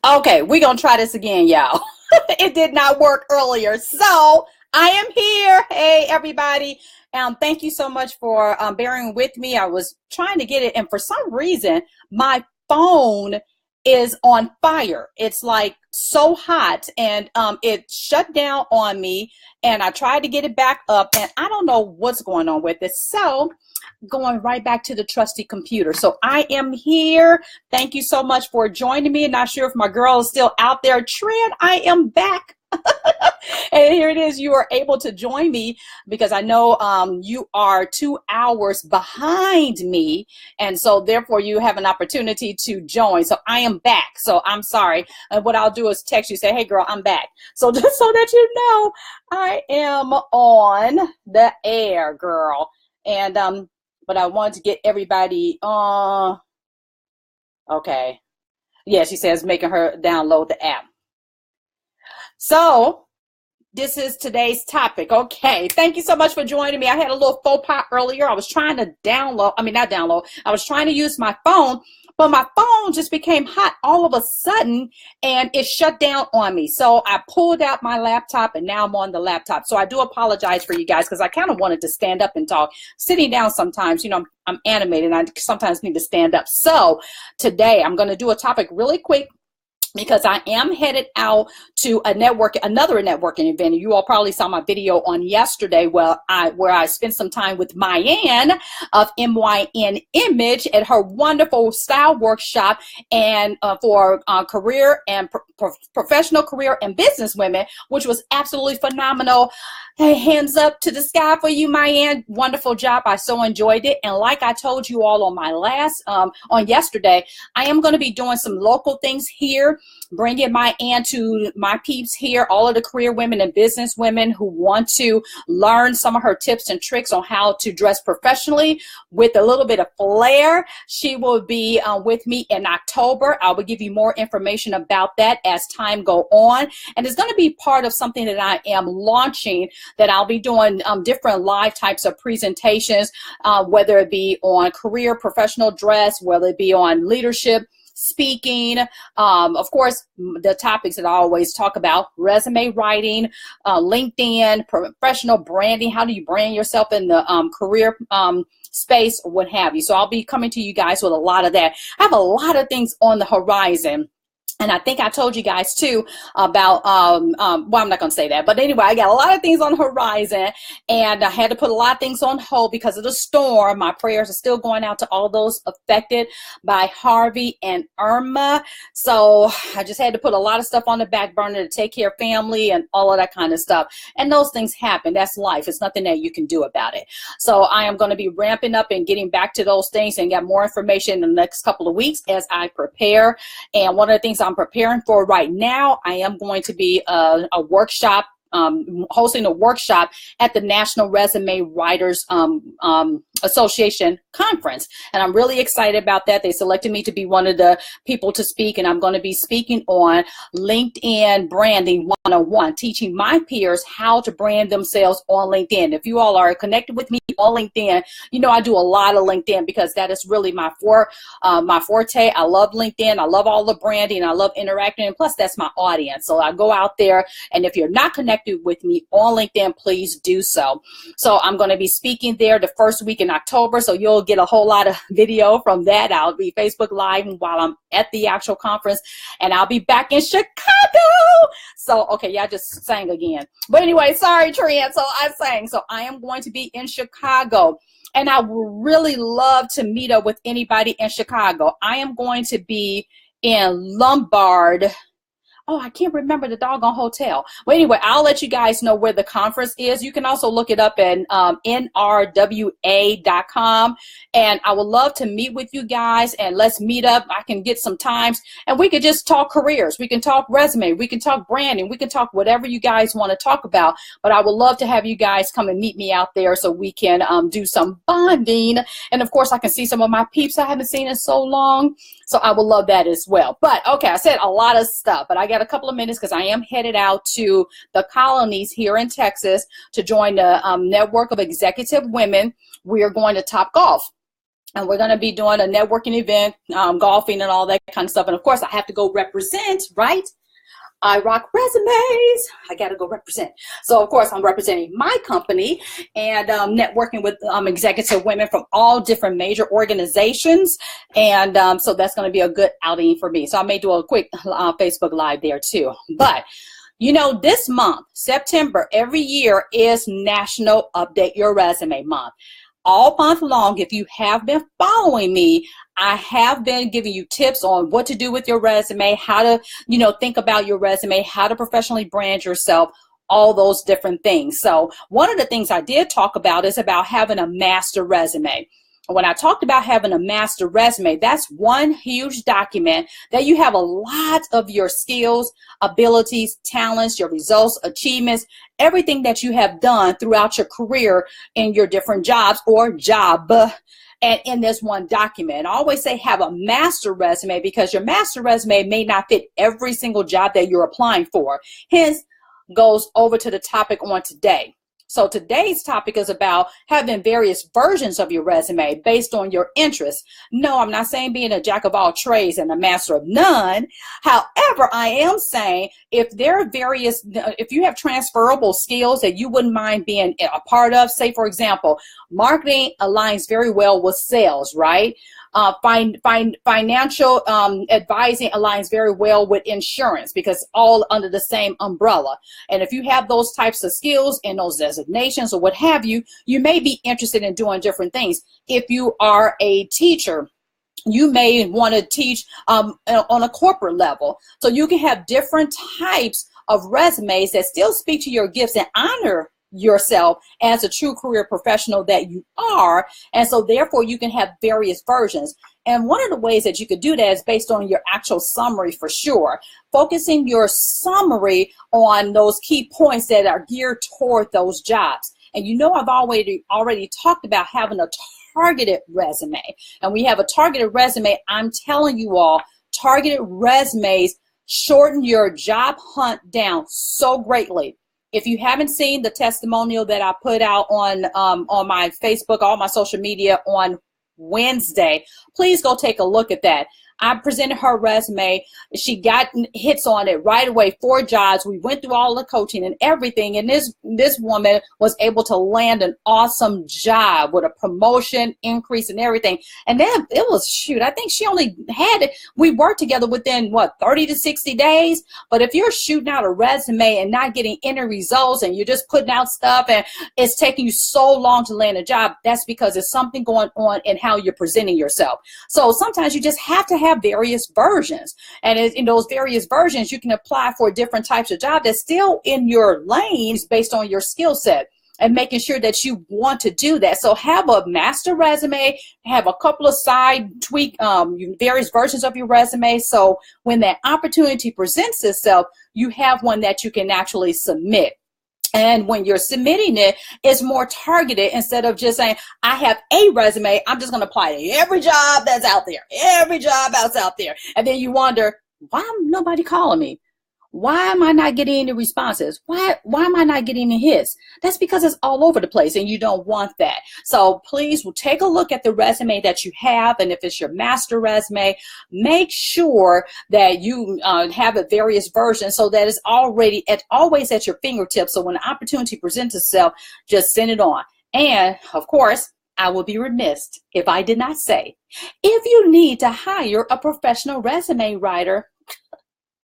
Okay, we're gonna try this again, y'all. It did not work earlier. So I am here. Hey, everybody. Thank you so much for bearing with me. I was trying to get it, and for some reason, my phone is on fire. It's like so hot, and it shut down on me, and I tried to get it back up, and I don't know what's going on with it. So going right back to the trusty computer. So I am here. Thank you so much for joining me. Not sure if my girl is still out there. Trent, I am back. And here it is. You are able to join me because I know you are 2 hours behind me. And so therefore you have an opportunity to join. So I am back. So I'm sorry. And what I'll do is text you, say, hey girl, I'm back. So just so that you know, I am on the air, girl. And but I wanted to get everybody okay. Yeah, she says making her download the app. So this is today's topic. Okay, thank you so much for joining me. I had a little faux pas earlier. I was trying to I was trying to use my phone, but my phone just became hot all of a sudden and it shut down on me. So I pulled out my laptop and now I'm on the laptop. So I do apologize for you guys because I kind of wanted to stand up and talk. Sitting down sometimes, you know, I'm animated and I sometimes need to stand up. So today I'm going to do a topic really quick, because I am headed out to another networking event. You all probably saw my video on yesterday where I spent some time with Myan of MYN Image at her wonderful style workshop and for career and professional career and business women, which was absolutely phenomenal. Hey, hands up to the sky for you, Myan. Wonderful job. I so enjoyed it. And like I told you all on my on yesterday, I am going to be doing some local things here, bringing Myan to my peeps here, all of the career women and business women who want to learn some of her tips and tricks on how to dress professionally with a little bit of flair. She will be with me in October. I will give you more information about that as time go on. And it's going to be part of something that I am launching, that I'll be doing different live types of presentations, whether it be on career, professional dress, whether it be on leadership, speaking, of course, the topics that I always talk about: resume writing, LinkedIn, professional branding. How do you brand yourself in the career space, or what have you? So I'll be coming to you guys with a lot of that. I have a lot of things on the horizon. And I think I told you guys too about, well, I'm not going to say that. But anyway, I got a lot of things on the horizon, and I had to put a lot of things on hold because of the storm. My prayers are still going out to all those affected by Harvey and Irma. So I just had to put a lot of stuff on the back burner to take care of family and all of that kind of stuff. And those things happen. That's life. It's nothing that you can do about it. So I am going to be ramping up and getting back to those things and get more information in the next couple of weeks as I prepare. And one of the things I'm preparing for right now, I am going to be a workshop, hosting a workshop at the National Resume Writers Association conference. And I'm really excited about that. They selected me to be one of the people to speak, and I'm going to be speaking on LinkedIn branding 101, teaching my peers how to brand themselves on LinkedIn. If you all are connected with me on LinkedIn, you know I do a lot of LinkedIn because that is really my forte. I love LinkedIn. I love all the branding. I love interacting, and plus that's my audience. So I go out there, and if you're not connected with me on LinkedIn, please do so. So I'm going to be speaking there the first week in October, so you'll get a whole lot of video from that. I'll be Facebook Live while I'm at the actual conference, and I'll be back in Chicago. So, okay, yeah, I just sang again. But anyway, sorry, Trent. So I sang. So I am going to be in Chicago, and I would really love to meet up with anybody in Chicago. I am going to be in Lombard. Oh, I can't remember the doggone hotel. Well, anyway, I'll let you guys know where the conference is. You can also look it up at nrwa.com. And I would love to meet with you guys, and let's meet up. I can get some times, and we could just talk careers. We can talk resume. We can talk branding. We can talk whatever you guys want to talk about. But I would love to have you guys come and meet me out there so we can do some bonding. And of course, I can see some of my peeps I haven't seen in so long. So I would love that as well. But okay, I said a lot of stuff, but I got a couple of minutes because I am headed out to the colonies here in Texas to join the network of executive women. We are going to Top Golf. And we're going to be doing a networking event, golfing and all that kind of stuff. And of course, I have to go represent, right? I rock resumes. I got to go represent. So, of course, I'm representing my company and networking with executive women from all different major organizations. And so that's going to be a good outing for me. So I may do a quick Facebook Live there too. But you know, this month, September, every year is National Update Your Resume Month. All month long, if you have been following me, I have been giving you tips on what to do with your resume, how to, you know, think about your resume, how to professionally brand yourself, all those different things. So one of the things I did talk about is about having a master resume. When I talked about having a master resume, that's one huge document that you have a lot of your skills, abilities, talents, your results, achievements, everything that you have done throughout your career in your different jobs or job. And in this one document, I always say have a master resume because your master resume may not fit every single job that you're applying for. Hence, goes over to the topic on today. So today's topic is about having various versions of your resume based on your interests. No, I'm not saying being a jack of all trades and a master of none. However, I am saying if there are if you have transferable skills that you wouldn't mind being a part of, say, for example, marketing aligns very well with sales, right? Financial advising aligns very well with insurance because all under the same umbrella. And if you have those types of skills and those designations or what have you, you may be interested in doing different things. If you are a teacher, you may want to teach on a corporate level. So you can have different types of resumes that still speak to your gifts and honor yourself as a true career professional that you are. And so therefore you can have various versions. And one of the ways that you could do that is based on your actual summary for sure. Focusing your summary on those key points that are geared toward those jobs. And you know, I've already talked about having a targeted resume. And we have a targeted resume. I'm telling you all, targeted resumes shorten your job hunt down so greatly. If you haven't seen the testimonial that I put out on my Facebook, all my social media on Wednesday, please go take a look at that. I presented her resume. She got hits on it right away, 4 jobs. We went through all the coaching and everything. And this woman was able to land an awesome job with a promotion increase and everything. And then it was, shoot, I think she only had it. We worked together within what, 30 to 60 days. But if you're shooting out a resume and not getting any results and you're just putting out stuff and it's taking you so long to land a job, that's because there's something going on in how you're presenting yourself. So sometimes you just have to have various versions, and in those various versions you can apply for different types of job that's still in your lanes based on your skill set and making sure that you want to do that. So have a master resume, have a couple of side tweak various versions of your resume, so when that opportunity presents itself, you have one that you can actually submit. And when you're submitting it, it's more targeted instead of just saying, I have a resume, I'm just going to apply to every job that's out there, every job that's out there. And then you wonder, why am nobody calling me? Why am I not getting any responses? Why am I not getting any hits? That's because it's all over the place and you don't want that. So please take a look at the resume that you have. And if it's your master resume, make sure that you have a various versions so that it's always at your fingertips. So when the opportunity presents itself, just send it on. And of course, I will be remiss if I did not say, if you need to hire a professional resume writer,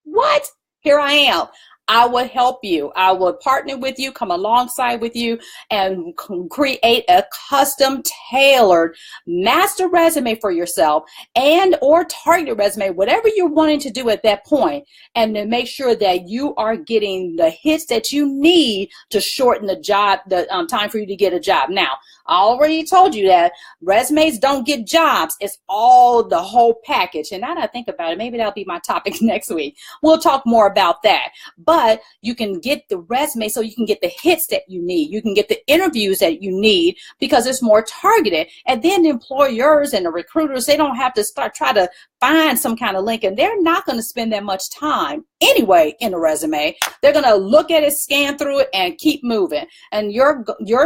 what? Here I am. I will help you. I will partner with you, come alongside with you, and create a custom tailored master resume for yourself and or targeted resume, whatever you're wanting to do at that point, and to make sure that you are getting the hits that you need to shorten the job, the time for you to get a job. Now, I already told you that resumes don't get jobs. It's all the whole package. And now that I think about it, maybe that'll be my topic next week. We'll talk more about that. But you can get the resume so you can get the hits that you need. You can get the interviews that you need because it's more targeted. And then the employers and the recruiters, they don't have to try to find some kind of link, and they're not going to spend that much time anyway in a resume. They're going to look at it, scan through it, and keep moving. And your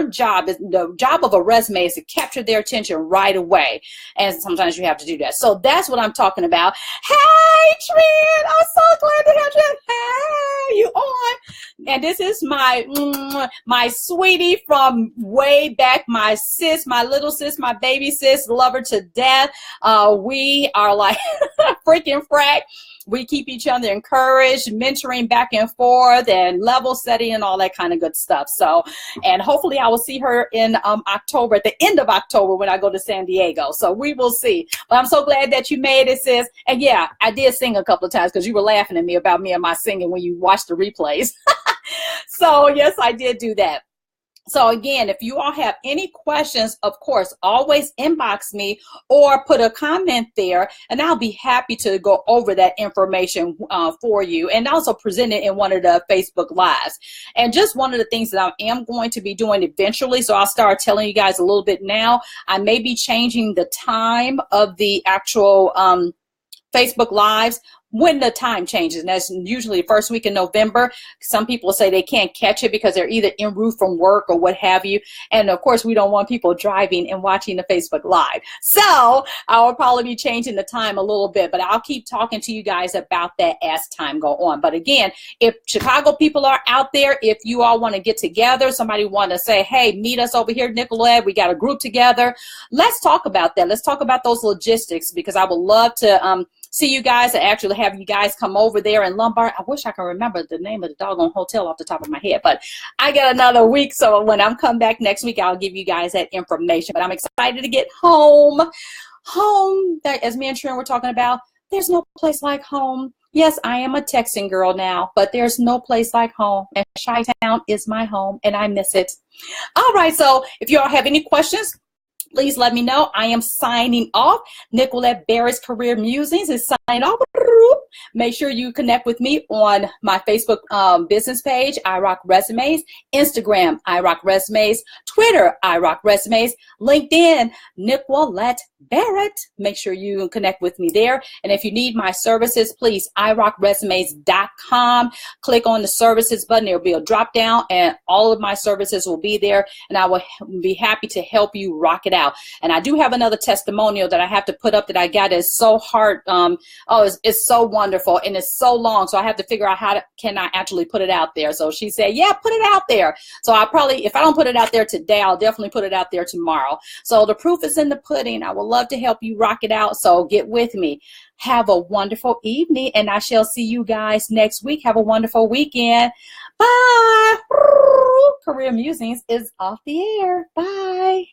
job is, the job of a resume is to capture their attention right away. And sometimes you have to do that. So that's what I'm talking about. Hey, Trent, I'm so glad to have you. Hey, you on? And this is my sweetie from way back, my sis, my little sis, my baby sis, love her to death. We are like freaking frack. We keep each other encouraged, mentoring back and forth, and level setting and all that kind of good stuff. So, and hopefully I will see her in October, at the end of October, when I go to San Diego. So we will see. But I'm so glad that you made it, sis. And yeah, I did sing a couple of times because you were laughing at me about me and my singing when you watched the replays. So yes, I did do that. So again, if you all have any questions, of course, always inbox me or put a comment there, and I'll be happy to go over that information for you, and also present it in one of the Facebook Lives. And just one of the things that I am going to be doing eventually, so I'll start telling you guys a little bit now, I may be changing the time of the actual Facebook Lives when the time changes, and that's usually the first week in November. Some people say they can't catch it because they're either en route from work or what have you, and of course we don't want people driving and watching the Facebook Live. So I will probably be changing the time a little bit, but I'll keep talking to you guys about that as time go on. But again, if Chicago people are out there, if you all want to get together, somebody want to say, hey, meet us over here, Nicolette, we got a group together, let's talk about that. Let's talk about those logistics, because I would love to see you guys and actually have you guys come over there in Lombard. I wish I could remember the name of the doggone hotel off the top of my head, but I got another week, so when I'm come back next week, I'll give you guys that information. But I'm excited to get home. Home, that, as me and Sharon were talking about, there's no place like home. Yes, I am a texting girl now, but there's no place like home, and Chi-Town is my home, and I miss it. All right, so if you all have any questions, please let me know. I am signing off. Nicolette Barrett's Career Musings is signing off. Make sure you connect with me on my Facebook business page, I Rock Resumes, Instagram, I Rock Resumes, Twitter, I Rock Resumes, LinkedIn, Nicolette Barrett. Make sure you connect with me there. And if you need my services, please, irockresumes.com. Click on the services button. There will be a drop down, and all of my services will be there, and I will be happy to help you rock it out. And I do have another testimonial that I have to put up that I got. It's so hard. It's so wonderful, and it's so long, so I have to figure out how can I actually put it out there. So she said, yeah, put it out there. So I probably, if I don't put it out there today, I'll definitely put it out there tomorrow. So the proof is in the pudding. I would love to help you rock it out, so get with me. Have a wonderful evening, and I shall see you guys next week. Have a wonderful weekend. Bye. Career Musings is off the air. Bye.